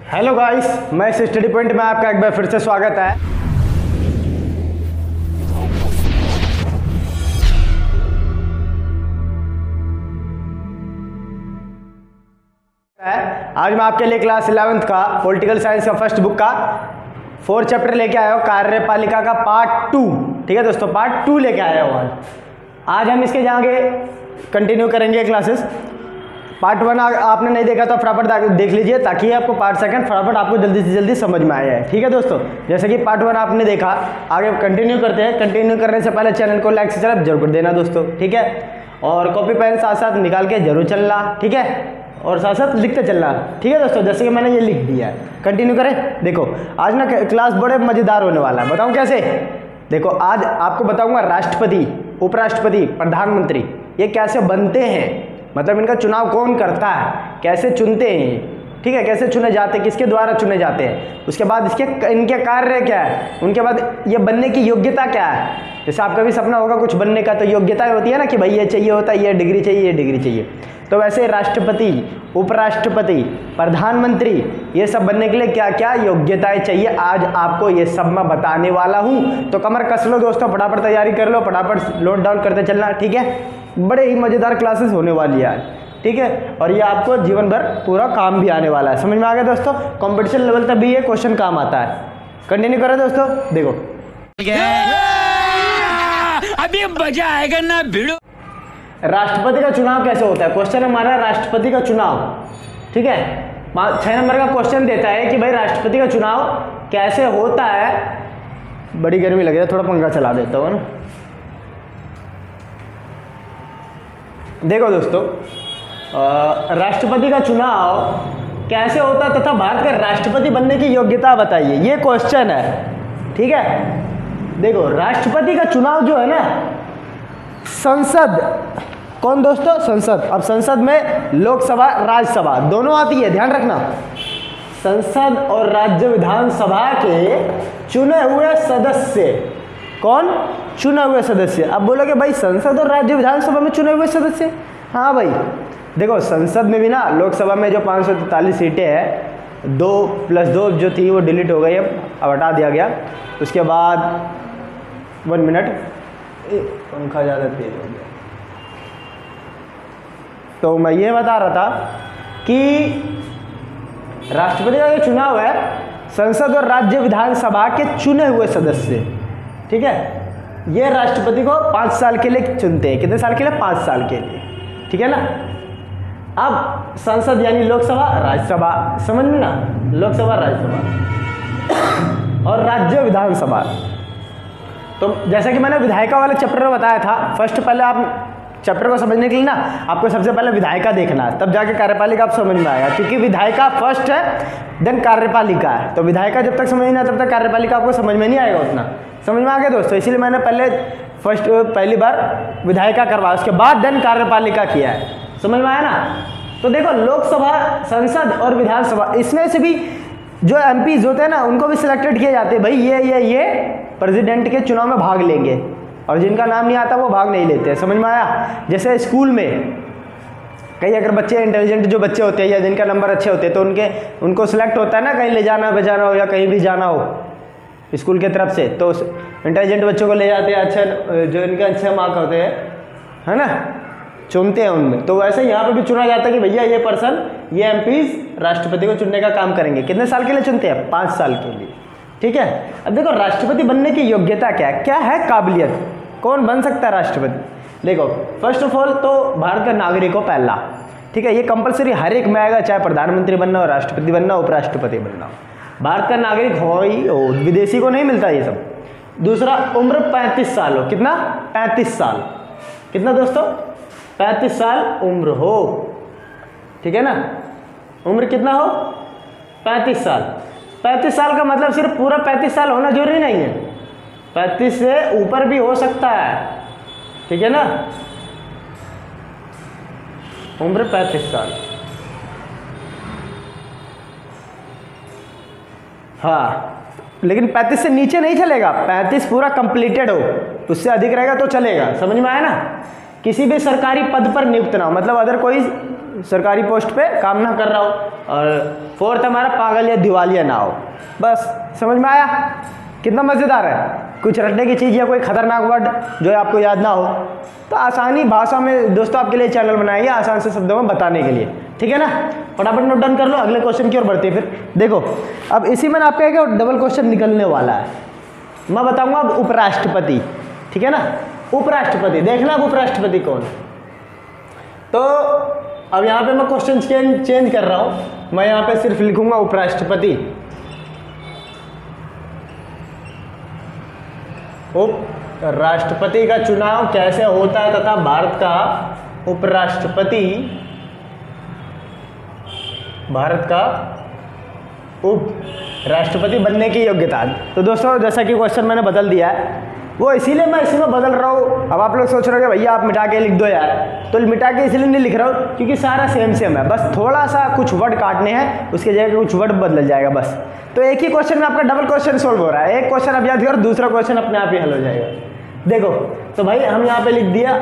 Hello guys, मैं study point में आपका एक बार फिर से स्वागत है। आज मैं आपके लिए क्लास 11th का पॉलिटिकल साइंस का फर्स्ट बुक का 4 चैप्टर लेके आया हूँ, कार्यपालिका का पार्ट 2। ठीक है दोस्तों, पार्ट 2 लेके आया हूँ। आज हम इसके जाएंगे कंटिन्यू करेंगे क्लासेस। पार्ट 1 आपने नहीं देखा तो फटाफट देख लीजिए, ताकि आपको पार्ट 2 फटाफट आपको जल्दी से जल्दी समझ में आ जाए। ठीक है दोस्तों, जैसे कि पार्ट 1 आपने देखा, आगे कंटिन्यू करते हैं। कंटिन्यू करने से पहले चैनल को लाइक सब्सक्राइब जरूर कर देना दोस्तों, ठीक है। और कॉपी पेन साथ साथ निकाल के जरूर चलना, ठीक है, और साथ साथ लिखते चलना, ठीक है दोस्तों, जैसे कि मैंने ये लिख दिया है। कंटिन्यू करें। देखो आज ना क्लास बड़े मज़ेदार होने वाला है, बताऊँ कैसे। देखो आज आपको बताऊँगा राष्ट्रपति, उपराष्ट्रपति, प्रधानमंत्री ये कैसे बनते हैं, मतलब इनका चुनाव कौन करता है, कैसे चुनते हैं, ठीक है, कैसे चुने जाते हैं, किसके द्वारा चुने जाते हैं, उसके बाद इनके कार्य क्या है, उनके बाद ये बनने की योग्यता क्या है। जैसे आपका भी सपना होगा कुछ बनने का, तो योग्यता होती है ना कि भाई ये चाहिए होता है, ये डिग्री चाहिए, ये डिग्री चाहिए। तो वैसे राष्ट्रपति, उपराष्ट्रपति, प्रधानमंत्री ये सब बनने के लिए क्या क्या योग्यताएं चाहिए, आज आपको ये सब मैं बताने वाला हूँ। तो कमर कस लो दोस्तों, फटाफट तैयारी कर लो, फटाफट नोट डाउन करते चलना, ठीक है। बड़े ही मज़ेदार क्लासेस होने वाली है आज, ठीक है, और ये आपको जीवन भर पूरा काम भी आने वाला है। समझ में आ गया दोस्तों, कंपटीशन लेवल तक भी ये क्वेश्चन काम आता है। कंटिन्यू करें दोस्तों। देखो अभी मजा आएगा ना भिड़ो। राष्ट्रपति का चुनाव कैसे होता है, क्वेश्चन हमारा राष्ट्रपति का चुनाव, ठीक है। 6 नंबर का क्वेश्चन देता है कि भाई राष्ट्रपति का चुनाव कैसे होता है। बड़ी गर्मी लग रही है, थोड़ा पंखा चला देता हूँ ना। देखो दोस्तों, राष्ट्रपति का चुनाव कैसे होता है तथा भारत का राष्ट्रपति बनने की योग्यता बताइए, ये क्वेश्चन है, ठीक है। देखो राष्ट्रपति का चुनाव जो है ना, संसद, कौन दोस्तों, संसद। अब संसद में लोकसभा राज्यसभा दोनों आती है, ध्यान रखना। संसद और राज्य विधानसभा के चुने हुए सदस्य, कौन, चुने हुए सदस्य। अब बोलोगे भाई संसद और राज्य विधानसभा में चुने हुए सदस्य, हाँ भाई। देखो संसद में भी ना, लोकसभा में जो 543 सीटें हैं, 2+2 जो थी वो डिलीट हो गई, अब हटा दिया गया। उसके बाद 1 मिनट, पंखा ज़्यादा तेज हो गया। तो मैं ये बता रहा था कि राष्ट्रपति का जो चुनाव है, संसद और राज्य विधानसभा के चुने हुए सदस्य, ठीक है, ये राष्ट्रपति को 5 साल के लिए चुनते हैं। कितने साल के लिए, 5 साल के लिए, ठीक है ना। अब संसद यानी लोकसभा, राज्यसभा, समझ में ना, लोकसभा, राज्यसभा और राज्य विधानसभा। तो जैसा कि मैंने विधायिका वाले चैप्टर में बताया था, फर्स्ट पहले आप चैप्टर को समझने के लिए ना आपको सबसे पहले विधायिका देखना है, तब जाके कार्यपालिका आप समझ में आएगा, क्योंकि विधायिका फर्स्ट है, देन कार्यपालिका है। तो विधायिका जब तक समझ नहीं आता तब तक कार्यपालिका आपको समझ में नहीं आएगा उतना। समझ में आ गया दोस्तों, इसीलिए मैंने पहली बार विधायिका करवाया, उसके बाद देन कार्यपालिका किया है। समझ में आया ना। तो देखो लोकसभा, संसद और विधानसभा, इसमें से भी जो एमपीज होते हैं ना, उनको भी सिलेक्टेड किए जाते हैं। भाई ये प्रेसिडेंट के चुनाव में भाग लेंगे, और जिनका नाम नहीं आता वो भाग नहीं लेते हैं। समझ में आया। जैसे स्कूल में कई अगर बच्चे इंटेलिजेंट जो बच्चे होते हैं या जिनका नंबर अच्छे होते हैं, तो उनको सिलेक्ट होता है ना, कहीं ले जाना बजाना हो या कहीं भी जाना हो स्कूल की तरफ से, तो इंटेलिजेंट बच्चों को ले जाते हैं, अच्छा जो इनके अच्छे मार्क होते हैं, है ना, चुनते हैं उनमें। तो वैसे यहाँ पे भी चुना जाता है कि भैया ये पर्सन, ये एमपीज राष्ट्रपति को चुनने का काम करेंगे। कितने साल के लिए चुनते हैं, 5 साल के लिए, ठीक है। अब देखो राष्ट्रपति बनने की योग्यता क्या है काबिलियत, कौन बन सकता है राष्ट्रपति। देखो फर्स्ट ऑफ ऑल तो भारत का नागरिक हो पहला, ठीक है, ये कंपलसरी हर एक में आएगा, चाहे प्रधानमंत्री बनना हो, राष्ट्रपति बनना हो, उपराष्ट्रपति बनना हो, भारत का नागरिक हो ही हो, विदेशी को नहीं मिलता ये सब। दूसरा, उम्र 35 साल हो। कितना, 35 साल। कितना दोस्तों, 35 साल उम्र हो, ठीक है ना। उम्र कितना हो, 35 साल। 35 साल का मतलब सिर्फ पूरा 35 साल होना जरूरी नहीं है, 35 से ऊपर भी हो सकता है, ठीक है ना। उम्र 35 साल, हाँ, लेकिन 35 से नीचे नहीं चलेगा, 35 पूरा कंप्लीटेड हो, उससे अधिक रहेगा तो चलेगा। समझ में आया ना। किसी भी सरकारी पद पर नियुक्त ना हो, मतलब अगर कोई सरकारी पोस्ट पे काम ना कर रहा हो और फोर्थ हमारा पागल या दिवालिया ना हो। बस समझ में आया? कितना मज़ेदार है। कुछ रटने की चीज़ या कोई खतरनाक वर्ड जो आपको याद ना हो तो आसानी भाषा में दोस्तों आपके लिए चैनल बनाएंगे आसान से शब्दों में बताने के लिए, ठीक है ना। फटाफट नोट डाउन कर लो, अगले क्वेश्चन की ओर बढ़ते हैं। फिर देखो अब इसी में आपका क्या डबल क्वेश्चन निकलने वाला है। मैं बताऊंगा अब उपराष्ट्रपति, ठीक है ना। उपराष्ट्रपति देखना, अब उपराष्ट्रपति कौन है। तो अब यहाँ पे मैं क्वेश्चन चेंज कर रहा हूँ। मैं यहाँ पे सिर्फ लिखूंगा उपराष्ट्रपति। उपराष्ट्रपति का चुनाव कैसे होता है तथा भारत का उपराष्ट्रपति, भारत का उपराष्ट्रपति बनने की योग्यता। तो दोस्तों जैसा कि क्वेश्चन मैंने बदल दिया है वो इसीलिए मैं इसी में बदल रहा हूँ। अब आप लोग सोच रहे हो भैया आप मिटा के लिख दो यार, तो मिटा के इसलिए नहीं लिख रहा हूँ क्योंकि सारा सेम सेम है, बस थोड़ा सा कुछ वर्ड काटने हैं, उसके जगह कुछ वर्ड बदल जाएगा बस। तो एक ही क्वेश्चन में आपका डबल क्वेश्चन सोल्व हो रहा है। एक क्वेश्चन आप याद करो, दूसरा क्वेश्चन अपने आप ही हल हो जाएगा। देखो तो भाई हम यहाँ पे लिख दिया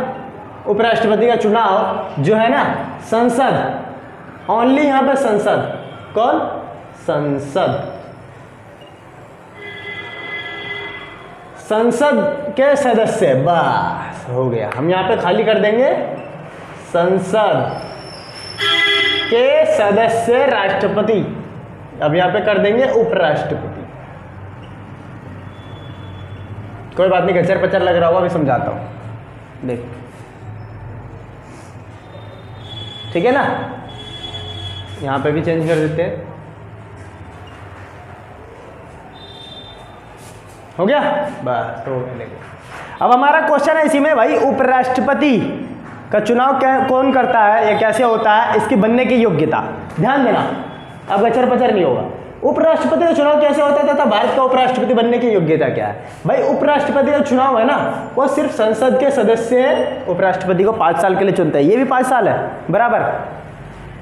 उपराष्ट्रपति का चुनाव जो है ना संसद, ओनली यहाँ पे संसद, कौन? संसद, संसद के सदस्य, बस हो गया। हम यहाँ पे खाली कर देंगे संसद के सदस्य राष्ट्रपति, अब यहाँ पे कर देंगे उपराष्ट्रपति। कोई बात नहीं, गचर पचर लग रहा होगा, अभी समझाता हूँ देख, ठीक है ना। यहाँ पे भी चेंज कर देते हैं, हो गया बस, हो गया। अब हमारा क्वेश्चन है इसी में भाई उपराष्ट्रपति का चुनाव कौन करता है या कैसे होता है, इसकी बनने की योग्यता। ध्यान देना, अब गचर पचर नहीं होगा। उपराष्ट्रपति का चुनाव कैसे होता है तथा भारत का उपराष्ट्रपति बनने की योग्यता क्या है। भाई उपराष्ट्रपति का चुनाव है ना वो सिर्फ संसद के सदस्य उपराष्ट्रपति को 5 साल के लिए चुनते हैं, ये भी 5 साल है बराबर।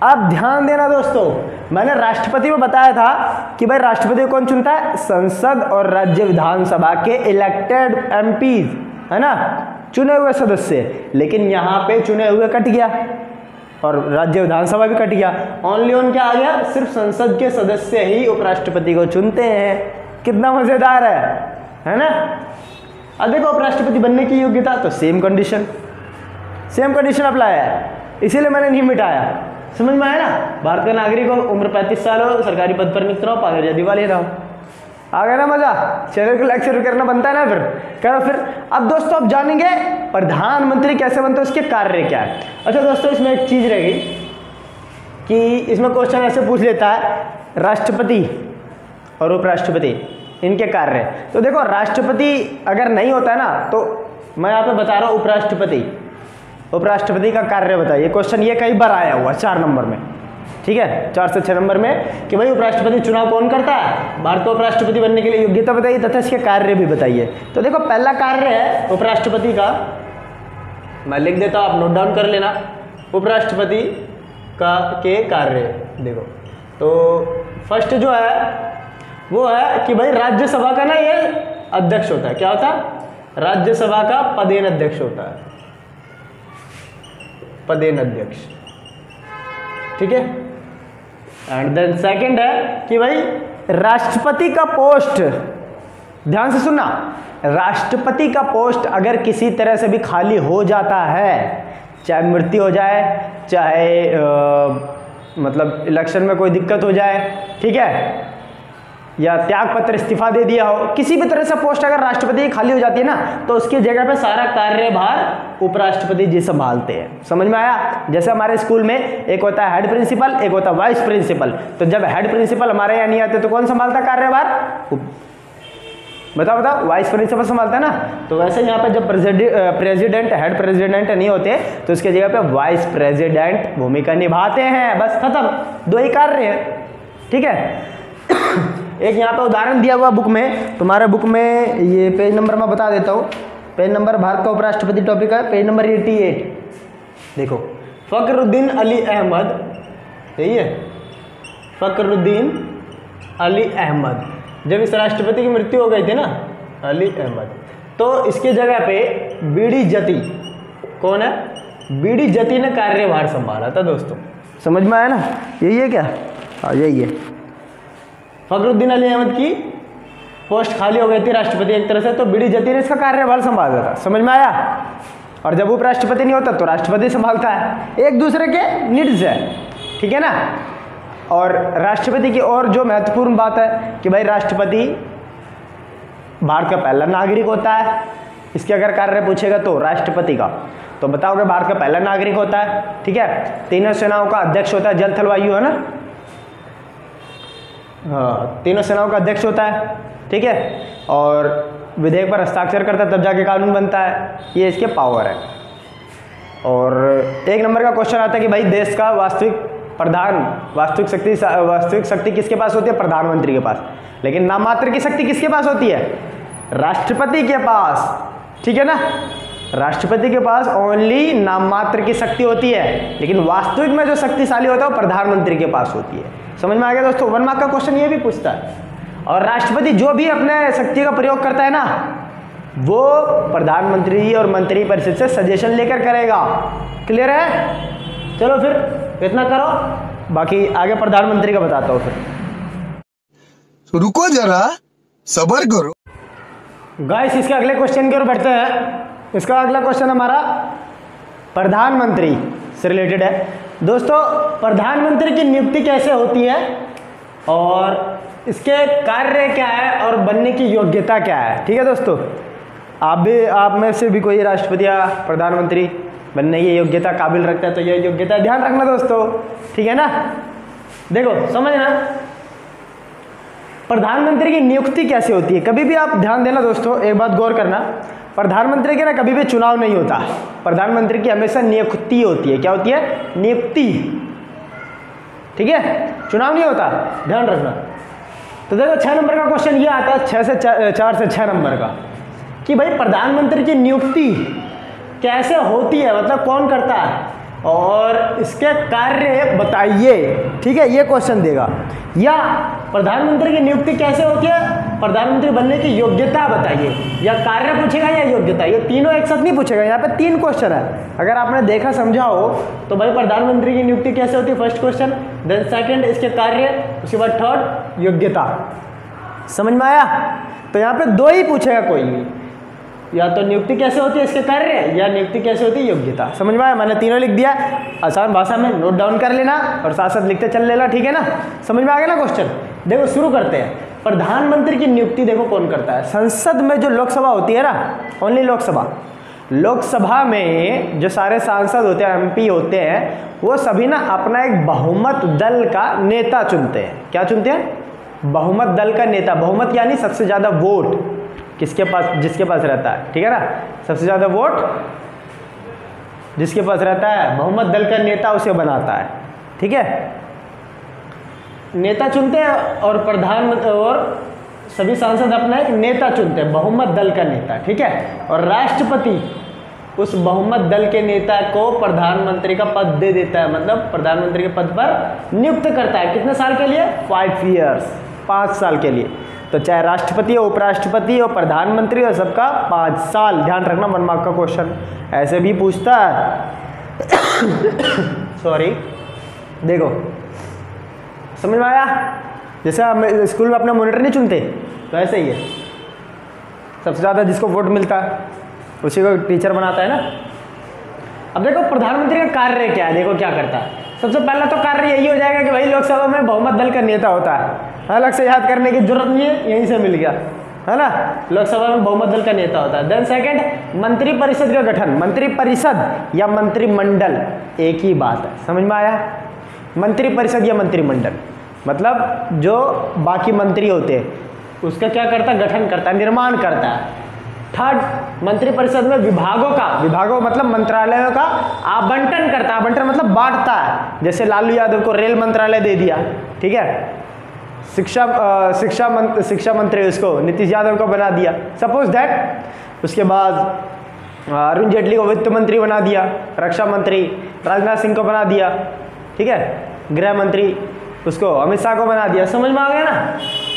अब ध्यान देना दोस्तों, मैंने राष्ट्रपति में बताया था कि भाई राष्ट्रपति को कौन चुनता है, संसद और राज्य विधानसभा के इलेक्टेड एमपीज, है ना, चुने हुए सदस्य। लेकिन यहाँ पे चुने हुए कट गया और राज्य विधानसभा भी कट गया, ओनली ऑन क्या आ गया, सिर्फ संसद के सदस्य ही उपराष्ट्रपति को चुनते हैं। कितना मजेदार है ना। अब देखो उपराष्ट्रपति बनने की योग्यता तो सेम कंडीशन अप्लाई है, इसीलिए मैंने नहीं मिटाया। समझ में आया ना। भारत का नागरिक हो, उम्र 35 साल हो, सरकारी पद पर नियुक्त रहो, पागल या दिवालिया रहो। आ गया ना मजा। चैनल को लाइक शेयर करना बनता है ना, फिर करो फिर। अब दोस्तों अब जानेंगे प्रधानमंत्री कैसे बनते हैं, उसके कार्य क्या है। अच्छा दोस्तों इसमें एक चीज रहेगी कि इसमें क्वेश्चन ऐसे पूछ लेता है राष्ट्रपति और उपराष्ट्रपति इनके कार्य। तो देखो राष्ट्रपति अगर नहीं होता है ना तो मैं यहाँ पे बता रहा हूँ उपराष्ट्रपति का कार्य बताइए। क्वेश्चन ये कई बार आया हुआ 4 नंबर में, ठीक है, 4 से 6 नंबर में कि भाई उपराष्ट्रपति चुनाव कौन करता है, भारत को उपराष्ट्रपति बनने के लिए योग्यता बताइए तथा इसके कार्य भी बताइए। तो देखो पहला कार्य है उपराष्ट्रपति का, मैं लिख देता हूँ, आप नोट डाउन कर लेना। उपराष्ट्रपति का के कार्य देखो तो फर्स्ट जो है वो है कि भाई राज्यसभा का ना ये अध्यक्ष होता है। क्या होता है, राज्यसभा का पदेन अध्यक्ष होता है, पदेन अध्यक्ष, ठीक है। एंड देन सेकंड है कि भाई राष्ट्रपति का पोस्ट, ध्यान से सुनना, राष्ट्रपति का पोस्ट अगर किसी तरह से भी खाली हो जाता है, चाहे मृत्यु हो जाए, चाहे मतलब इलेक्शन में कोई दिक्कत हो जाए, ठीक है, या त्याग पत्र इस्तीफा दे दिया हो, किसी भी तरह से पोस्ट अगर राष्ट्रपति की खाली हो जाती है ना तो उसकी जगह पे सारा कार्यभार उपराष्ट्रपति जी संभालते हैं। समझ में आया। जैसे हमारे स्कूल में एक होता है हेड प्रिंसिपल, एक होता है वाइस प्रिंसिपल। तो जब हेड प्रिंसिपल हमारे यहाँ नहीं आते तो कौन संभालता है कार्यभार, बताओ, वाइस प्रिंसिपल संभालता है ना। तो वैसे यहाँ पे जब प्रेसिडेंट हेड प्रेसिडेंट नहीं होते तो उसके जगह पे वाइस प्रेसिडेंट भूमिका निभाते हैं। बस खत्म, 2 ही कार्य हैं, ठीक है। एक यहाँ पे उदाहरण दिया हुआ बुक में, तुम्हारे बुक में ये पेज नंबर मैं बता देता हूँ। पेज नंबर भारत का उपराष्ट्रपति टॉपिक है, पेज नंबर 88। देखो फखरुद्दीन अली अहमद, यही है फखरुद्दीन अली अहमद, जब इस राष्ट्रपति की मृत्यु हो गई थी ना अली अहमद, तो इसके जगह पे बीडी जती, कौन है, बीडी जती ने कार्यभार संभाला था। दोस्तों समझ में आया ना, यही है क्या, हाँ यही है। फखरुद्दीन अली अहमद की पोस्ट खाली हो गई थी राष्ट्रपति एक तरह से, तो बी डी जती ने इसका कार्यभार संभाला था। समझ में आया? और जब उपराष्ट्रपति नहीं होता तो राष्ट्रपति संभालता है, एक दूसरे के नीड्स है, ठीक है ना। और राष्ट्रपति की और जो महत्वपूर्ण बात है कि भाई राष्ट्रपति भारत का पहला नागरिक होता है। इसके अगर कार्य पूछेगा तो राष्ट्रपति का तो बताओगे भारत का पहला नागरिक होता है, ठीक है। तीनों सेनाओं का अध्यक्ष होता है, जल थल वायु, है ना। हाँ, तीनों सेनाओं का अध्यक्ष होता है, ठीक है। और विधेयक पर हस्ताक्षर करता है तब जाके कानून बनता है, ये इसके पावर है। और एक नंबर का क्वेश्चन आता है कि भाई देश का वास्तविक शक्ति किसके पास होती है? प्रधानमंत्री के पास। लेकिन नाममात्र की शक्ति किसके पास होती है? राष्ट्रपति के पास, ठीक है ना। राष्ट्रपति के पास ओनली नाममात्र की शक्ति होती है, लेकिन वास्तविक में जो शक्तिशाली होता है वो प्रधानमंत्री के पास होती है। समझ में आ गया दोस्तों? 1 मार्क का क्वेश्चन ये भी पूछता है। और राष्ट्रपति जो भी अपने शक्ति का प्रयोग करता है ना, वो प्रधानमंत्री और मंत्री परिषद से सजेशन लेकर करेगा। क्लियर है? चलो फिर इतना करो, बाकी आगे प्रधानमंत्री का बताता हूँ फिर। तो रुको जरा, सब्र करो गाइस। इसके अगले क्वेश्चन की ओर बढ़ते हैं। इसका अगला क्वेश्चन हमारा प्रधानमंत्री से रिलेटेड है। दोस्तों, प्रधानमंत्री की नियुक्ति कैसे होती है और इसके कार्य क्या है और बनने की योग्यता क्या है, ठीक है दोस्तों। आप में से भी कोई राष्ट्रपति या प्रधानमंत्री बनने की योग्यता काबिल रखता है तो ये योग्यता ध्यान रखना दोस्तों, ठीक है ना। देखो समझना, प्रधानमंत्री की नियुक्ति कैसे होती है। कभी भी आप ध्यान देना दोस्तों, एक बात गौर करना, प्रधानमंत्री के ना कभी भी चुनाव नहीं होता। प्रधानमंत्री की हमेशा नियुक्ति होती है। क्या होती है? नियुक्ति, ठीक है, चुनाव नहीं होता, ध्यान रखना। तो देखो 6 नंबर का क्वेश्चन ये आता है, 4 से 6 नंबर का, कि भाई प्रधानमंत्री की नियुक्ति कैसे होती है, मतलब कौन करता है और इसके कार्य बताइए, ठीक है, ये क्वेश्चन देगा। या प्रधानमंत्री की नियुक्ति कैसे होती है, प्रधानमंत्री बनने की योग्यता बताइए, या कार्य पूछेगा या योग्यता, ये तीनों एक साथ नहीं पूछेगा। यहाँ पे 3 क्वेश्चन है, अगर आपने देखा समझा हो तो भाई प्रधानमंत्री की नियुक्ति कैसे होती है, फर्स्ट क्वेश्चन, देन सेकंड इसके कार्य, उसके बाद थर्ड योग्यता। समझ में आया? तो यहाँ पे 2 ही पूछेगा कोई भी, या तो नियुक्ति कैसे होती है इसके कार्य, या नियुक्ति कैसे होती है योग्यता। समझ में आया? मैंने तीनों लिख दिया, आसान भाषा में नोट डाउन कर लेना और साथ साथ लिखते चल लेना, ठीक है ना। समझ में आ गया ना क्वेश्चन। देखो शुरू करते हैं। प्रधानमंत्री की नियुक्ति देखो कौन करता है। संसद में जो लोकसभा होती है ना, ओनली लोकसभा में जो सारे सांसद होते हैं, MP होते हैं, वो सभी ना अपना एक बहुमत दल का नेता चुनते हैं। क्या चुनते हैं? बहुमत दल का नेता। बहुमत यानी सबसे ज़्यादा वोट जिसके पास रहता है, ठीक है ना। सबसे ज़्यादा वोट जिसके पास रहता है, बहुमत दल का नेता उसे बनाता है, ठीक है। नेता चुनते हैं और प्रधानमंत्री और सभी सांसद अपना एक नेता चुनते हैं, बहुमत दल का नेता, ठीक है। और राष्ट्रपति उस बहुमत दल के नेता को प्रधानमंत्री का पद दे देता है, मतलब प्रधानमंत्री के पद पर नियुक्त करता है। कितने साल के लिए? 5 ईयर्स, 5 साल के लिए। तो चाहे राष्ट्रपति हो, उपराष्ट्रपति हो, प्रधानमंत्री हो, सबका 5 साल। ध्यान रखना, 1 मार्क का क्वेश्चन ऐसे भी पूछता है। सॉरी, देखो समझ में आया? जैसे हम स्कूल में अपना मॉनिटर नहीं चुनते, तो ऐसे ही है। सबसे ज़्यादा जिसको वोट मिलता है उसी को टीचर बनाता है ना। अब देखो प्रधानमंत्री का कार्य क्या है, देखो क्या करता है। सबसे पहला तो कार्य यही हो जाएगा कि भाई लोकसभा में बहुमत दल का नेता होता है। अलग से याद करने की जरूरत नहीं है, यहीं से मिल गया, है ना। लोकसभा में बहुमत दल का नेता होता है। देन सेकंड, मंत्रिपरिषद का गठन। मंत्रिपरिषद या मंत्रिमंडल एक ही बात है, समझ में आया? मंत्रिपरिषद या मंत्रिमंडल मतलब जो बाकी मंत्री होते हैं उसका क्या करता है? गठन करता है, निर्माण करता है। थर्ड, मंत्रिपरिषद में विभागों मतलब मंत्रालयों का आवंटन करता है। आवंटन मतलब बांटता है। जैसे लालू यादव को रेल मंत्रालय दे दिया, ठीक है। शिक्षा मंत्री उसको नीतीश यादव को बना दिया, सपोज दैट। उसके बाद अरुण जेटली को वित्त मंत्री बना दिया, रक्षा मंत्री राजनाथ सिंह को बना दिया, ठीक है। गृह मंत्री उसको अमित शाह को बना दिया। समझ में आ गया ना?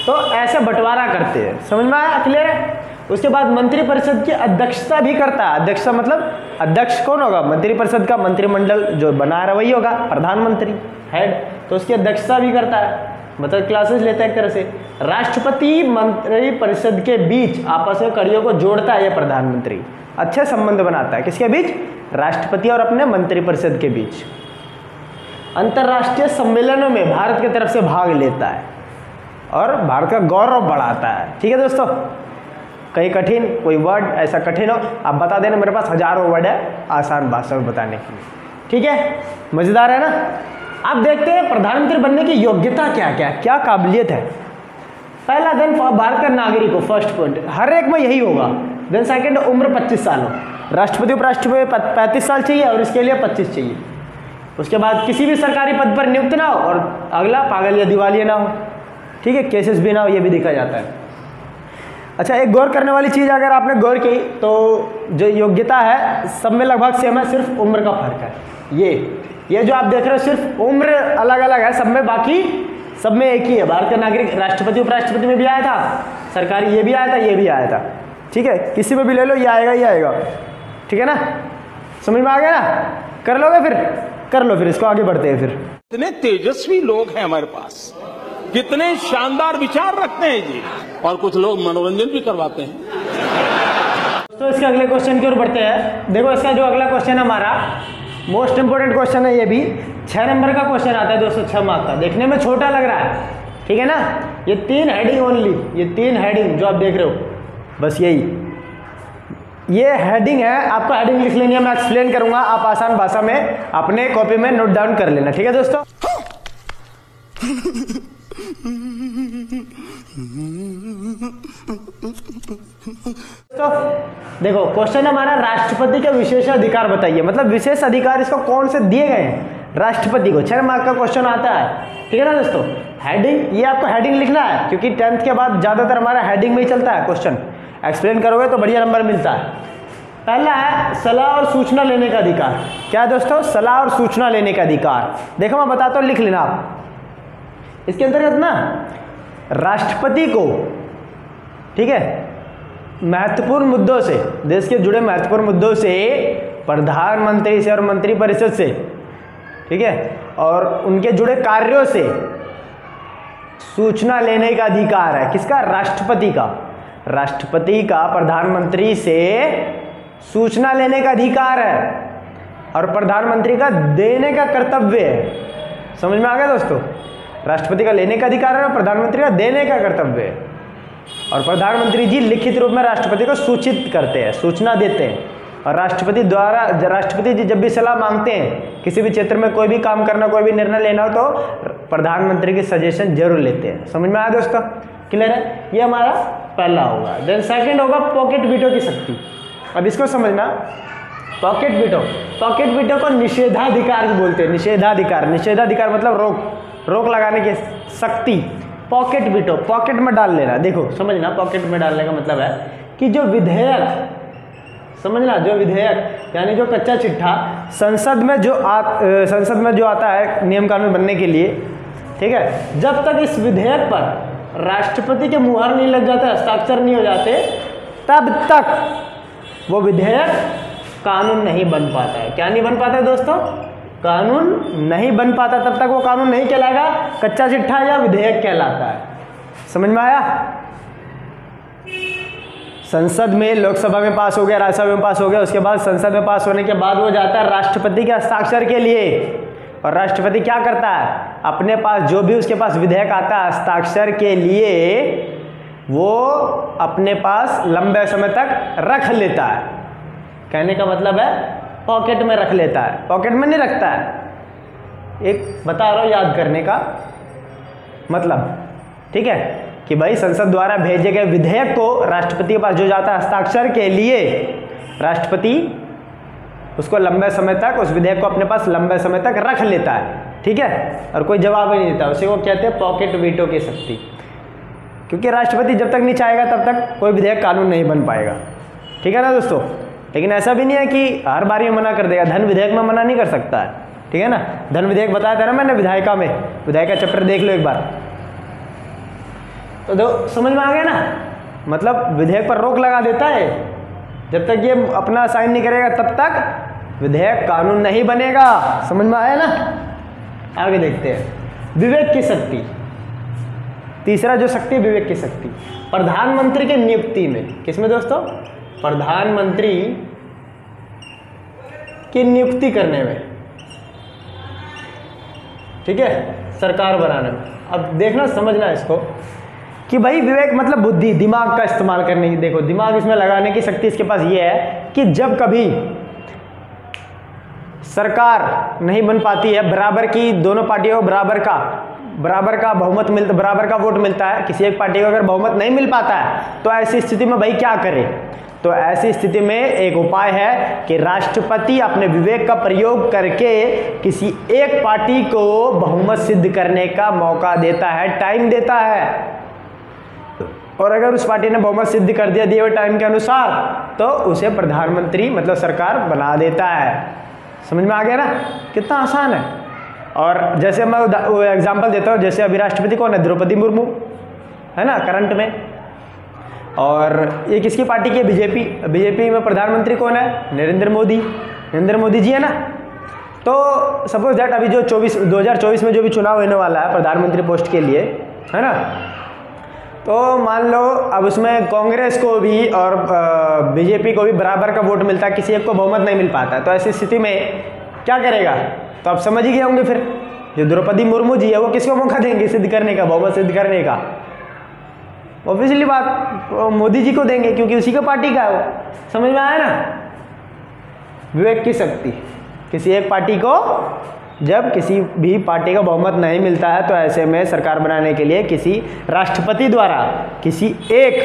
तो ऐसे बंटवारा करते हैं, समझ में आया? क्लियर है? उसके बाद मंत्रिपरिषद की अध्यक्षता भी करता है। अध्यक्षता मतलब अध्यक्ष कौन होगा? मंत्रिपरिषद का। मंत्रिमंडल जो बना रहा वही होगा, प्रधानमंत्री हेड। तो उसकी अध्यक्षता भी करता है, मतलब क्लासेस लेता है एक तरह से। राष्ट्रपति मंत्री परिषद के बीच आपस में कड़ियों को जोड़ता है ये प्रधानमंत्री, अच्छे संबंध बनाता है किसके बीच, राष्ट्रपति और अपने मंत्री परिषद के बीच। अंतर्राष्ट्रीय सम्मेलनों में भारत की तरफ से भाग लेता है और भारत का गौरव बढ़ाता है। ठीक है दोस्तों, कहीं कठिन कोई वर्ड ऐसा कठिन हो आप बता देना, मेरे पास हजारों वर्ड है आसान भाषा में बताने के लिए। ठीक है, मजेदार है ना। अब देखते हैं प्रधानमंत्री बनने की योग्यता क्या क्या, क्या काबिलियत है। पहला, देन भारत का नागरिक हो, फर्स्ट पॉइंट, हर एक में यही होगा। देन सेकंड, उम्र 25 साल हो, राष्ट्रपति उपराष्ट्रपति 35 साल चाहिए और इसके लिए 25 चाहिए। उसके बाद किसी भी सरकारी पद पर नियुक्त ना हो और अगला पागल या दिवालिया ना हो। ठीक है, केसेस भी ना हो, ये भी देखा जाता है। अच्छा, एक गौर करने वाली चीज़ अगर आपने गौर की तो जो योग्यता है सब में लगभग सेम है, सिर्फ उम्र का फर्क है। ये जो आप देख रहे हो सिर्फ उम्र अलग अलग है सब में, बाकी सब में एक ही है। भारत का नागरिक राष्ट्रपति उपराष्ट्रपति में भी आया था, सरकारी ये भी आया था, ये भी आया था। ठीक है, किसी में भी ले लो ये आएगा ये आएगा। ठीक है ना, समझ में आ गया ना, कर लोगे फिर, कर लो फिर, इसको आगे बढ़ते हैं फिर। कितने तेजस्वी लोग हैं हमारे पास, कितने शानदार विचार रखते हैं जी, और कुछ लोग मनोरंजन भी करवाते हैं। तो इसके अगले क्वेश्चन की ओर बढ़ते हैं। देखो इसका जो अगला क्वेश्चन है हमारा मोस्ट इंपोर्टेंट क्वेश्चन है, ये भी 6 नंबर का क्वेश्चन आता है दोस्तों, 6 मार्क का। देखने में छोटा लग रहा है, ठीक है ना। ये 3 हेडिंग ओनली, ये 3 हेडिंग जो आप देख रहे हो, बस यही ये हेडिंग है। आपको हेडिंग लिख लेनी है, मैं एक्सप्लेन करूंगा, आप आसान भाषा में अपने कॉपी में नोट डाउन कर लेना। ठीक है दोस्तों, तो देखो क्वेश्चन हमारा राष्ट्रपति के विशेष अधिकार बताइए, मतलब विशेष अधिकार इसको कौन से दिए गए हैं राष्ट्रपति को। 6 मार्क का क्वेश्चन आता है, ठीक है ना दोस्तों। हेडिंग, ये आपको हेडिंग लिखना है क्योंकि 10th के बाद ज्यादातर हमारा हेडिंग में ही चलता है क्वेश्चन। एक्सप्लेन करोगे तो बढ़िया नंबर मिलता है। पहला है सलाह और सूचना लेने का अधिकार। क्या है दोस्तों, सलाह और सूचना लेने का अधिकार। देखो मैं बताता हूँ, लिख लेना आप। इसके अंतर्गत ना राष्ट्रपति को, ठीक है, महत्वपूर्ण मुद्दों से, देश के जुड़े महत्वपूर्ण मुद्दों से प्रधानमंत्री से और मंत्रिपरिषद से, ठीक है, और उनके जुड़े कार्यों से सूचना लेने का अधिकार है। किसका, राष्ट्रपति का। राष्ट्रपति का प्रधानमंत्री से सूचना लेने का अधिकार है और प्रधानमंत्री का देने का कर्तव्य है। समझ में आ गया दोस्तों, राष्ट्रपति का लेने का अधिकार है और प्रधानमंत्री का देने का कर्तव्य है। और प्रधानमंत्री जी लिखित रूप में राष्ट्रपति को सूचित करते हैं, सूचना देते हैं। और राष्ट्रपति द्वारा, राष्ट्रपति जी जब भी सलाह मांगते हैं किसी भी क्षेत्र में कोई भी काम करना, कोई भी निर्णय लेना हो, तो प्रधानमंत्री की सजेशन जरूर लेते हैं। समझ में आया दोस्तों, क्लियर है। ये हमारा पहला होगा। देन सेकंड होगा पॉकेट वीटो की शक्ति। अब इसको समझना, पॉकेट वीटो, पॉकेट वीटो को निषेधाधिकार भी बोलते हैं। निषेधाधिकार, निषेधाधिकार मतलब रोक लगाने की शक्ति। पॉकेट वीटो, पॉकेट में डाल लेना। देखो समझना, पॉकेट में डालने का मतलब है कि जो विधेयक, समझना, जो विधेयक यानी जो कच्चा चिट्ठा संसद में जो आता है नियम कानून बनने के लिए, ठीक है, जब तक इस विधेयक पर राष्ट्रपति के मुहर नहीं लग जाते, हस्ताक्षर नहीं हो जाते, तब तक वो विधेयक कानून नहीं बन पाता है। क्या नहीं बन पाता है दोस्तों, कानून नहीं बन पाता। तब तक वो कानून नहीं कहलाएगा, कच्चा चिट्ठा या विधेयक कहलाता है। समझ में आया। संसद में, लोकसभा में पास हो गया, राज्यसभा में पास हो गया, उसके बाद संसद में पास होने के बाद वो जाता है राष्ट्रपति के हस्ताक्षर के लिए। और राष्ट्रपति क्या करता है, अपने पास जो भी उसके पास विधेयक आता है हस्ताक्षर के लिए, वो अपने पास लंबे समय तक रख लेता है। कहने का मतलब है पॉकेट में रख लेता है, पॉकेट में नहीं रखता है। एक बता रहा हूँ याद करने का मतलब, ठीक है, कि भाई संसद द्वारा भेजे गए विधेयक को राष्ट्रपति के पास जो जाता है हस्ताक्षर के लिए, राष्ट्रपति उसको लंबे समय तक, उस विधेयक को अपने पास लंबे समय तक रख लेता है, ठीक है, और कोई जवाब ही नहीं देता। उसे वो कहते हैं पॉकेट वीटो की शक्ति। क्योंकि राष्ट्रपति जब तक नहीं चाहेगा तब तक कोई विधेयक कानून नहीं बन पाएगा, ठीक है ना दोस्तों। लेकिन ऐसा भी नहीं है कि हर बारी में मना कर देगा। धन विधेयक में मना नहीं कर सकता है, ठीक है ना। धन विधेयक बताया था ना मैंने विधायिका में, विधायिका चैप्टर देख लो एक बार, तो समझ में आ गया ना। मतलब विधेयक पर रोक लगा देता है, जब तक ये अपना साइन नहीं करेगा तब तक विधेयक कानून नहीं बनेगा। समझ में आया ना। आगे देखते हैं। विवेक की शक्ति। तीसरा जो शक्ति है विवेक की शक्ति। प्रधानमंत्री की नियुक्ति में, किसमें दोस्तों? प्रधानमंत्री की नियुक्ति करने में, ठीक है, सरकार बनाने में। अब देखना समझना इसको कि भाई विवेक मतलब बुद्धि, दिमाग का इस्तेमाल करने की। देखो दिमाग इसमें लगाने की शक्ति इसके पास ये है कि जब कभी सरकार नहीं बन पाती है, बराबर की दोनों पार्टियों को बराबर का बहुमत मिलता, बराबर का वोट मिलता है, किसी एक पार्टी को अगर बहुमत नहीं मिल पाता है तो ऐसी स्थिति में भाई क्या करे? तो ऐसी स्थिति में एक उपाय है कि राष्ट्रपति अपने विवेक का प्रयोग करके किसी एक पार्टी को बहुमत सिद्ध करने का मौका देता है, टाइम देता है। और अगर उस पार्टी ने बहुमत सिद्ध कर दिया दिए हुए टाइम के अनुसार तो उसे प्रधानमंत्री मतलब सरकार बना देता है। समझ में आ गया ना? कितना आसान है। और जैसे मैं एग्जांपल देता हूँ, जैसे अभी राष्ट्रपति कौन है? द्रौपदी मुर्मू है ना करंट में। और ये किसकी पार्टी की है? बीजेपी में प्रधानमंत्री कौन है? नरेंद्र मोदी जी है ना। तो सपोज दैट अभी जो 2024 में जो भी चुनाव होने वाला है प्रधानमंत्री पोस्ट के लिए, है ना, तो मान लो अब उसमें कांग्रेस को भी और बीजेपी को भी बराबर का वोट मिलता है, किसी एक को बहुमत नहीं मिल पाता, तो ऐसी स्थिति में क्या करेगा? तो आप समझ ही गए होंगे फिर जो द्रौपदी मुर्मू जी है वो किसको मौका देंगे सिद्ध करने का, बहुमत सिद्ध करने का? ऑब्वियसली बात मोदी जी को देंगे क्योंकि उसी का पार्टी का है वो। समझ में आया ना? विवेक की शक्ति। किसी एक पार्टी को जब किसी भी पार्टी का बहुमत नहीं मिलता है तो ऐसे में सरकार बनाने के लिए किसी राष्ट्रपति द्वारा किसी एक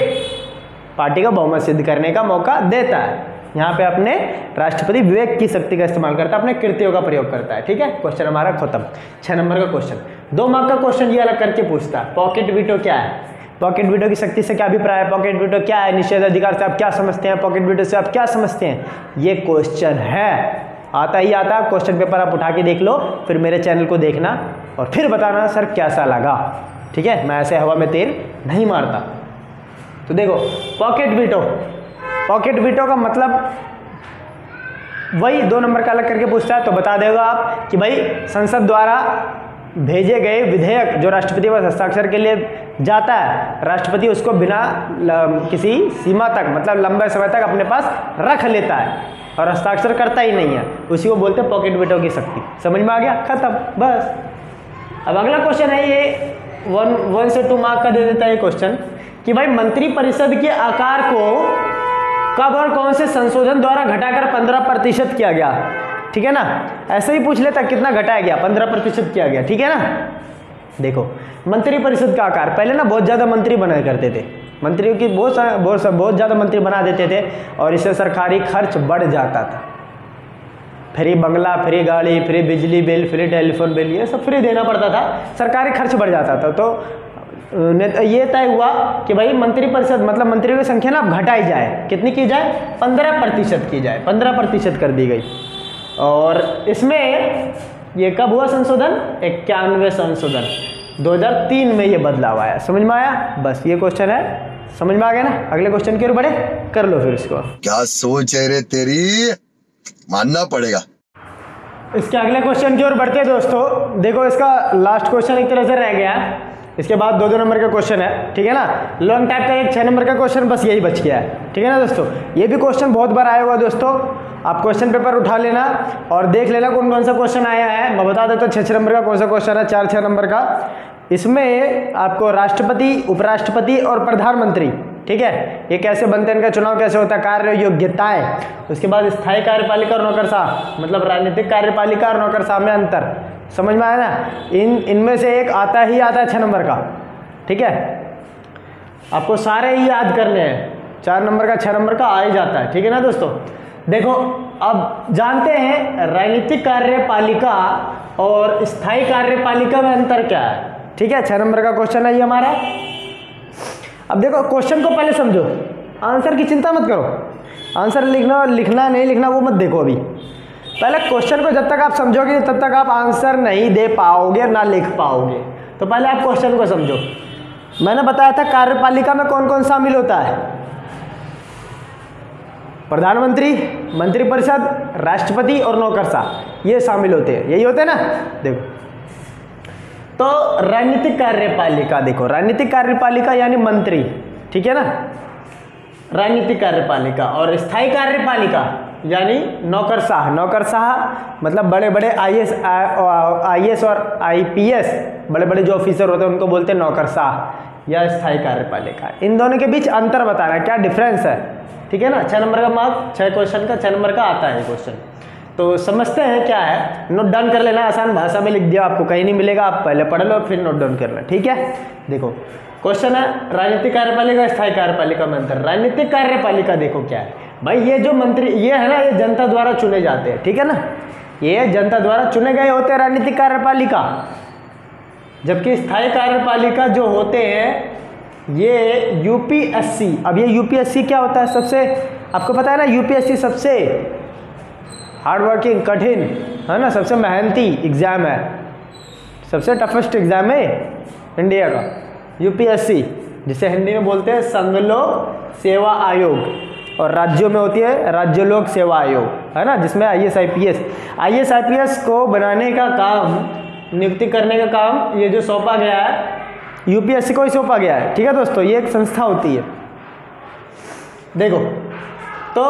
पार्टी का बहुमत सिद्ध करने का मौका देता है। यहाँ पे अपने राष्ट्रपति विवेक की शक्ति का इस्तेमाल करता है, अपने कृत्यों का प्रयोग करता है। ठीक है, क्वेश्चन हमारा खत्म। 6 नंबर का क्वेश्चन, 2 मार्क का क्वेश्चन ये अलग करके पूछता है। पॉकेट वीटो क्या है? पॉकेट वीटो की शक्ति से क्या अभिप्राय है? पॉकेट वीटो क्या है? निषेधाधिकार से आप क्या समझते हैं? पॉकेट वीटो से आप क्या समझते हैं? ये क्वेश्चन है, आता ही आता। क्वेश्चन पेपर आप उठा के देख लो, फिर मेरे चैनल को देखना और फिर बताना सर कैसा लगा। ठीक है, मैं ऐसे हवा में तीर नहीं मारता। तो देखो पॉकेट वीटो का मतलब वही 2 नंबर का अलग करके पूछता है। तो बता देगा आप कि भाई संसद द्वारा भेजे गए विधेयक जो राष्ट्रपति पर हस्ताक्षर के लिए जाता है, राष्ट्रपति उसको बिना किसी सीमा तक मतलब लंबे समय तक अपने पास रख लेता है और हस्ताक्षर करता ही नहीं है, उसी को बोलते हैं पॉकेट वीटो की शक्ति। समझ में आ गया? खत्म, बस। अब अगला क्वेश्चन है, ये 1 से 2 मार्क का दे देता है ये क्वेश्चन कि भाई मंत्रिपरिषद के आकार को कब और कौन से संशोधन द्वारा घटाकर 15% किया गया? ठीक है ना, ऐसे ही पूछ लेता कितना घटाया गया? 15% किया गया। ठीक है ना। देखो मंत्रिपरिषद का आकार, पहले ना बहुत ज़्यादा मंत्री बना करते थे, मंत्रियों की बहुत ज़्यादा मंत्री बना देते थे और इससे सरकारी खर्च बढ़ जाता था। फ्री बंगला, फ्री गाड़ी, फ्री बिजली बिल, फ्री टेलीफोन बिल, ये सब फ्री देना पड़ता था, सरकारी खर्च बढ़ जाता था। तो ये तय हुआ कि भाई मंत्रिपरिषद मतलब मंत्रियों की संख्या ना अब घटाई जाए। कितनी की जाए? 15% की जाए, 15% कर दी गई। और इसमें ये कब हुआ संशोधन? 91वें संशोधन 2003 में ये बदलाव आया। समझ में आया? बस ये क्वेश्चन है, समझ में आ गया ना। अगले क्वेश्चन की ओर बढ़े, कर लो फिर इसको। क्या सोच है रे तेरी, मानना पड़ेगा। इसके अगले क्वेश्चन की ओर बढ़ते हैं दोस्तों। देखो इसका लास्ट क्वेश्चन एक तरह से रह गया, इसके बाद 2-2 नंबर का क्वेश्चन है। ठीक है ना, लॉन्ग टाइप का एक 6 नंबर का क्वेश्चन बस यही बच गया है। ठीक है ना दोस्तों, ये भी क्वेश्चन बहुत बार आया हुआ दोस्तों। आप क्वेश्चन पेपर उठा लेना और देख लेना कौन कौन सा क्वेश्चन आया है। मैं बता देता हूँ 6 नंबर का कौन सा क्वेश्चन है, 4-6 नंबर का। इसमें आपको राष्ट्रपति, उपराष्ट्रपति और प्रधानमंत्री, ठीक है, ये कैसे बनते हैं, इनका चुनाव कैसे होता है, कार्य योग्यताएं, उसके बाद स्थायी कार्यपालिका और नौकरशाह मतलब राजनीतिक कार्यपालिका और नौकरशाह में अंतर। समझ में आया ना। इनमें से एक आता ही आता है 6 नंबर का। ठीक है, आपको सारे ही याद करने हैं। 4 नंबर का 6 नंबर का आ ही जाता है। ठीक है ना दोस्तों। देखो अब जानते हैं राजनीतिक कार्यपालिका और स्थायी कार्यपालिका में अंतर क्या है। ठीक है, 6 नंबर का क्वेश्चन है ये हमारा। अब देखो क्वेश्चन को पहले समझो, आंसर की चिंता मत करो। आंसर लिखना नहीं लिखना वो मत देखो अभी। पहले क्वेश्चन को जब तक आप समझोगे तब तक आप आंसर नहीं दे पाओगे, ना लिख पाओगे। तो पहले आप क्वेश्चन को समझो। मैंने बताया था कार्यपालिका में कौन कौन शामिल होता है? प्रधानमंत्री, मंत्रिपरिषद, राष्ट्रपति और नौकरशाह, ये शामिल होते हैं। यही होते हैं ना। देखो तो राजनीतिक कार्यपालिका, देखो राजनीतिक कार्यपालिका यानी मंत्री, ठीक है ना, राजनीतिक कार्यपालिका। और स्थायी कार्यपालिका यानी नौकरशाह। नौकरशाह मतलब बड़े बड़े आईएएस और आईपीएस, बड़े बड़े जो ऑफिसर होते हैं उनको बोलते हैं नौकरशाह या स्थायी कार्यपालिका। इन दोनों के बीच अंतर बताना है, क्या डिफरेंस है, ठीक है ना। 6 नंबर का मार्क, 6 क्वेश्चन का 6 नंबर का आता है क्वेश्चन। तो समझते हैं क्या है, नोट डाउन कर लेना, आसान भाषा में लिख दिया, आपको कहीं नहीं मिलेगा, आप पहले पढ़ लो फिर नोट डाउन कर लेना, ठीक है। देखो क्वेश्चन है राजनीतिक कार्यपालिका स्थायी कार्यपालिका में अंतर। राजनीतिक कार्यपालिका देखो क्या है भाई, ये जो मंत्री ये है ना, ये जनता द्वारा चुने जाते हैं, ठीक है ना, ये जनता द्वारा चुने गए होते हैं राजनीतिक कार्यपालिका। जबकि स्थायी कार्यपालिका जो होते हैं ये यूपीएससी। अब ये यूपीएससी क्या होता है, सबसे आपको पता है ना, यूपीएससी सबसे हार्ड वर्किंग, कठिन है ना, सबसे मेहनती एग्ज़ाम है, सबसे टफेस्ट एग्ज़ाम है इंडिया का यूपीएससी, जिसे हिंदी में बोलते हैं संघ लोक सेवा आयोग, और राज्यों में होती है राज्य लोक सेवा आयोग, है ना, जिसमें आईएएस आईपीएस को बनाने का काम, नियुक्ति करने का काम ये जो सौंपा गया है यूपीएससी को ही सौंपा गया है, ठीक है दोस्तों। ये एक संस्था होती है। देखो तो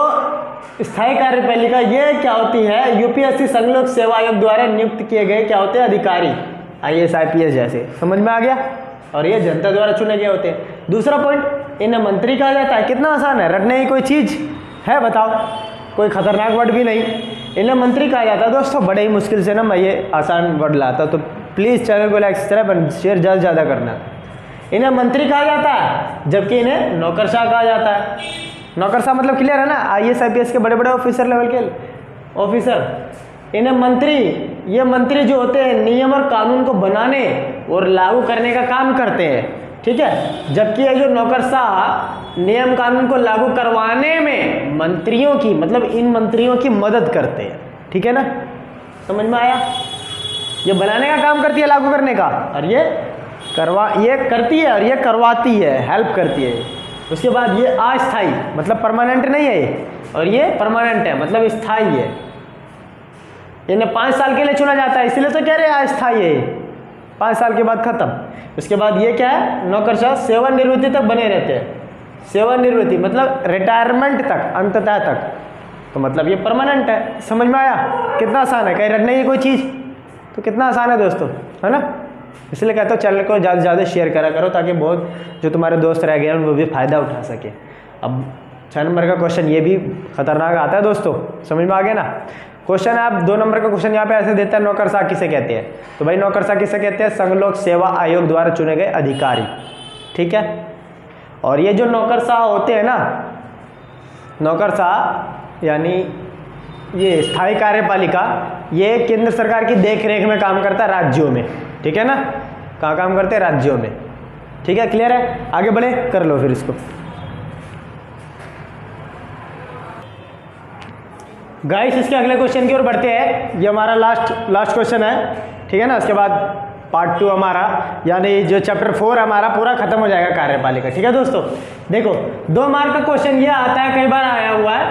स्थायी कार्यपालिका ये क्या होती है, यूपीएससी संघ लोक सेवा आयोग द्वारा नियुक्त किए गए क्या होते हैं अधिकारी, आईएएस आईपीएस जैसे, समझ में आ गया। और ये जनता द्वारा चुने गए होते हैं। दूसरा पॉइंट, इन्हें मंत्री कहा जाता है। कितना आसान है, रटने की कोई चीज़ है बताओ, कोई खतरनाक वर्ड भी नहीं, इन्हें मंत्री कहा जाता है दोस्तों। बड़े ही मुश्किल से ना मैं ये आसान वर्ड लाता, तो प्लीज़ चैनल को लाइक सब्सक्राइब शेयर ज़्यादा से ज़्यादा करना। इन्हें मंत्री कहा जाता है, जबकि इन्हें नौकरशाह कहा जाता है। नौकरशाह मतलब क्लियर है ना, आईएएस आईपीएस के बड़े बड़े ऑफिसर लेवल के ऑफिसर। इन्हें मंत्री, ये मंत्री जो होते हैं नियम और कानून को बनाने और लागू करने का काम करते हैं, ठीक है। जबकि ये जो नौकरशाह नियम कानून को लागू करवाने में मंत्रियों की, मतलब इन मंत्रियों की मदद करते हैं, ठीक है ना, समझ में आया। ये बनाने का काम करती है, लागू करने का, और ये करती है और ये करवाती है, हेल्प करती है। उसके बाद ये अस्थायी मतलब परमानेंट नहीं है ये, और ये परमानेंट है मतलब स्थायी है। इन्हें 5 साल के लिए चुना जाता है, इसलिए तो कह रहे हैं अस्थायी है, 5 साल के बाद खत्म। उसके बाद ये क्या है, नौकरशाह सेवानिवृत्ति तक बने रहते हैं। सेवानिवृत्ति मतलब रिटायरमेंट तक, अंततः तक, तो मतलब ये परमानेंट है। समझ में आया, कितना आसान है, कहीं रटने की कोई चीज़, तो कितना आसान है दोस्तों, है ना। इसलिए कहता हूँ चैनल को ज़्यादा से ज़्यादा शेयर करा करो, ताकि बहुत जो तुम्हारे दोस्त रह गए हैं वो भी फ़ायदा उठा सके। अब 6 नंबर का क्वेश्चन ये भी खतरनाक आता है दोस्तों, समझ में आ गया ना। क्वेश्चन है, आप 2 नंबर का क्वेश्चन यहाँ पे ऐसे देता है, नौकरशाह किसे कहते हैं, तो भाई नौकरशाह किसे कहते हैं, संघ लोक सेवा आयोग द्वारा चुने गए अधिकारी, ठीक है। और ये जो नौकरशाह होते हैं ना, नौकरशाह यानी ये स्थायी कार्यपालिका, ये केंद्र सरकार की देख रेख में काम करता है राज्यों में, ठीक है ना। कहाँ काम करते हैं, राज्यों में, ठीक है, क्लियर है। आगे बढ़े, कर लो फिर इसको। गाइस इसके अगले क्वेश्चन की ओर बढ़ते हैं। ये हमारा लास्ट क्वेश्चन है, ठीक है ना। उसके बाद पार्ट 2 हमारा, यानी जो चैप्टर 4 हमारा पूरा खत्म हो जाएगा कार्यपालिका, ठीक है दोस्तों। देखो 2 मार्क का क्वेश्चन ये आता है, कई बार आया हुआ है,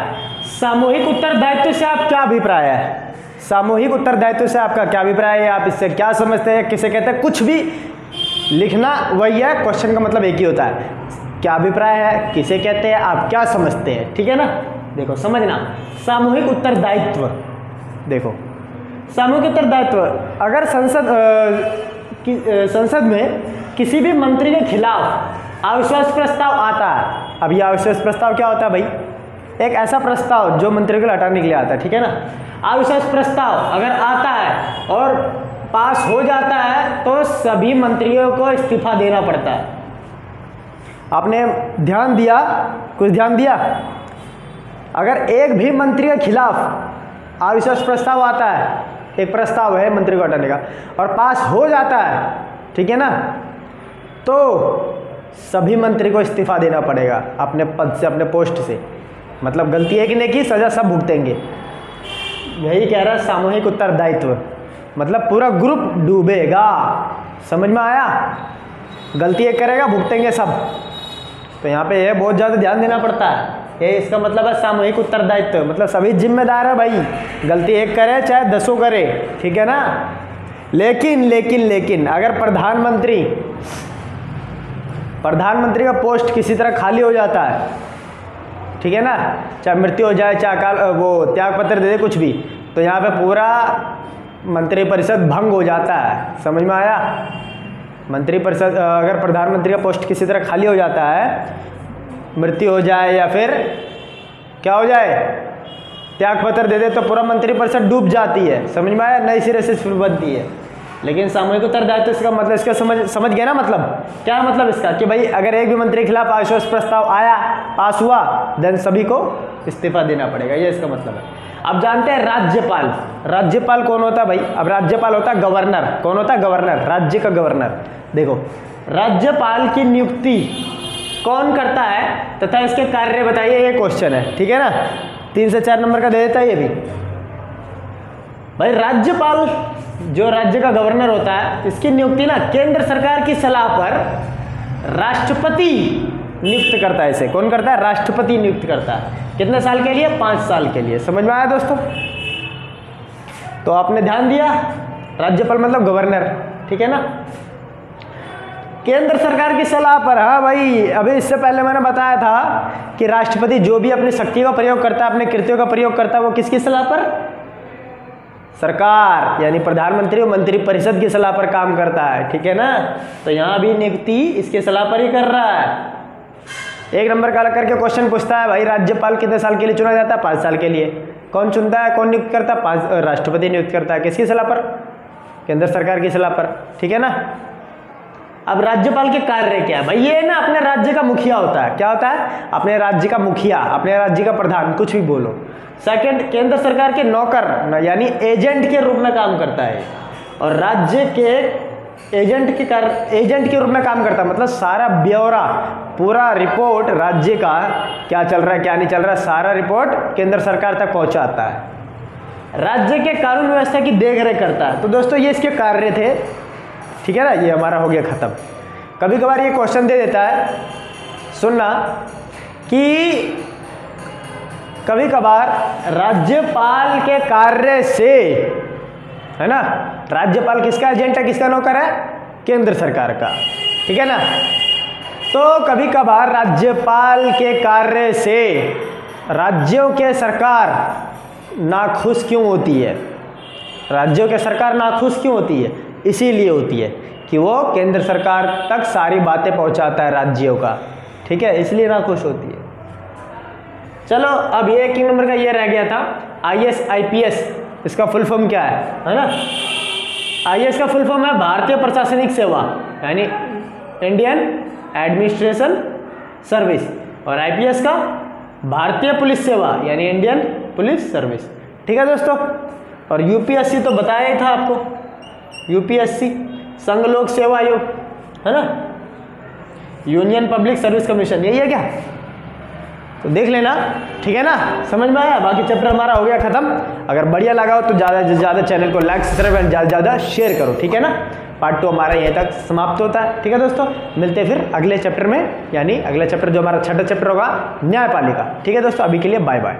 सामूहिक उत्तरदायित्व से आप क्या अभिप्राय है। सामूहिक उत्तरदायित्व से आपका क्या अभिप्राय है, आप इससे क्या समझते हैं, किसे कहते हैं, कुछ भी लिखना वही है, क्वेश्चन का मतलब एक ही होता है, क्या अभिप्राय है, किसे कहते हैं, आप क्या समझते हैं, ठीक है ना। देखो समझना, सामूहिक उत्तरदायित्व, देखो सामूहिक उत्तरदायित्व, अगर संसद में किसी भी मंत्री के खिलाफ अविश्वास प्रस्ताव आता है। अब यह अविश्वास प्रस्ताव क्या होता है भाई, एक ऐसा प्रस्ताव जो मंत्री को हटाने के लिए आता है, ठीक है ना। अविश्वास प्रस्ताव अगर आता है और पास हो जाता है तो सभी मंत्रियों को इस्तीफा देना पड़ता है। आपने ध्यान दिया, कुछ ध्यान दिया, अगर एक भी मंत्री के खिलाफ अविश्वास प्रस्ताव आता है, एक प्रस्ताव है मंत्री को हटाने का, और पास हो जाता है, ठीक है ना, तो सभी मंत्री को इस्तीफा देना पड़ेगा अपने पद से, अपने पोस्ट से। मतलब गलती एक ने की, सजा सब भुगतेंगे। यही कह रहा है सामूहिक उत्तरदायित्व, मतलब पूरा ग्रुप डूबेगा। समझ में आया, गलती एक करेगा, भुगतेंगे सब। तो यहाँ पे ये बहुत ज़्यादा ध्यान देना पड़ता है। ये इसका मतलब है सामूहिक उत्तरदायित्व, मतलब सभी जिम्मेदार है भाई, गलती एक करे चाहे 10 करे, ठीक है ना। लेकिन अगर प्रधानमंत्री का पोस्ट किसी तरह खाली हो जाता है, ठीक है ना, चाहे मृत्यु हो जाए, चाहे अकाल वो त्याग पत्र दे दे, कुछ भी, तो यहाँ पे पूरा मंत्रिपरिषद भंग हो जाता है। समझ में आया? मंत्रिपरिषद, अगर प्रधानमंत्री का पोस्ट किसी तरह खाली हो जाता है, मृत्यु हो जाए या फिर क्या हो जाए, त्याग पत्र दे दे, तो पूरा मंत्रिपरिषद डूब जाती है। समझ में आया? नई सिरे से फिर बनती है। लेकिन सामूहिक उत्तरदायित्व, इसका मतलब, इसका समझ गया ना? मतलब क्या है मतलब इसका, कि भाई अगर एक भी मंत्री के खिलाफ अविश्वास प्रस्ताव आया, पास हुआ, देन सभी को इस्तीफा देना पड़ेगा, ये इसका मतलब है। अब जानते हैं राज्यपाल। राज्यपाल कौन होता है भाई? अब राज्यपाल होता है गवर्नर। कौन होता है? गवर्नर, राज्य का गवर्नर। देखो, राज्यपाल की नियुक्ति कौन करता है तथा इसके कार्य बताइए, ये क्वेश्चन है, ठीक है ना? 3 से 4 नंबर का दे देता है ये भी। भाई राज्यपाल जो राज्य का गवर्नर होता है, इसकी नियुक्ति ना केंद्र सरकार की सलाह पर राष्ट्रपति नियुक्त करता है। इसे कौन करता है? राष्ट्रपति नियुक्त करता है। कितने साल के लिए? 5 साल के लिए। समझ में आया दोस्तों? तो आपने ध्यान दिया, राज्यपाल मतलब गवर्नर, ठीक है ना? केंद्र सरकार की सलाह पर। हाँ भाई, अभी इससे पहले मैंने बताया था कि राष्ट्रपति जो भी अपनी शक्ति का प्रयोग करता है, अपने कृत्यों का प्रयोग करता है, वो किसकी सलाह पर? सरकार यानी प्रधानमंत्री और मंत्रिपरिषद की सलाह पर काम करता है, ठीक है ना? तो यहाँ भी नियुक्ति इसके सलाह पर ही कर रहा है। 1 नंबर का अलग करके क्वेश्चन पूछता है, भाई राज्यपाल कितने साल के लिए चुना जाता है? 5 साल के लिए। कौन चुनता है, कौन नियुक्त करता है? राष्ट्रपति नियुक्त करता है। किसकी सलाह पर? केंद्र सरकार की सलाह पर, ठीक है ना? अब राज्यपाल के कार्य क्या है भाई? ये ना अपने राज्य का मुखिया होता है। क्या होता है? अपने राज्य का मुखिया, अपने राज्य का प्रधान, कुछ भी बोलो। सेकंड, केंद्र सरकार के नौकर यानी एजेंट के रूप में काम करता है, और राज्य के एजेंट के रूप में काम करता है। मतलब सारा ब्यौरा, पूरा रिपोर्ट राज्य का क्या चल रहा है, क्या नहीं चल रहा है, सारा रिपोर्ट केंद्र सरकार तक पहुंचाता है। राज्य के कानून व्यवस्था की देखरेख करता है। तो दोस्तों ये इसके कार्य थे, ठीक है ना? ये हमारा हो गया खत्म। कभी कभार ये क्वेश्चन दे देता है, सुनना, कि कभी कभार राज्यपाल के कार्य से, है ना, राज्यपाल किसका एजेंट है, किसका नौकर है? केंद्र सरकार का, ठीक है ना? तो कभी कभार राज्यपाल के कार्य से राज्यों के सरकार नाखुश क्यों होती है? राज्यों के सरकार नाखुश क्यों होती है? इसीलिए होती है कि वो केंद्र सरकार तक सारी बातें पहुंचाता है राज्यों का, ठीक है, इसलिए नाखुश होती है। चलो अब ये 1 नंबर का ये रह गया था, IAS IPS, इसका फुल फॉर्म क्या है ना? IAS का फुल फॉर्म है भारतीय प्रशासनिक सेवा यानी इंडियन एडमिनिस्ट्रेशन सर्विस, और IPS का भारतीय पुलिस सेवा यानी इंडियन पुलिस सर्विस, ठीक है दोस्तों। और UPSC तो बताया ही था आपको, UPSC संघ लोक सेवा आयोग, है ना, यूनियन पब्लिक सर्विस कमीशन, यही है क्या? तो देख लेना, ठीक है ना? समझ में आया? बाकी चैप्टर हमारा हो गया खत्म। अगर बढ़िया लगा हो तो ज़्यादा से ज़्यादा चैनल को लाइक, सब्सक्राइब एंड ज़्यादा से ज़्यादा शेयर करो, ठीक है ना? पार्ट 2 हमारा यहीं तक समाप्त होता है, ठीक है दोस्तों। मिलते हैं फिर अगले चैप्टर में, यानी अगला चैप्टर जो हमारा 6ठा चैप्टर होगा, न्यायपालिका, ठीक है दोस्तों। अभी के लिए बाय बाय।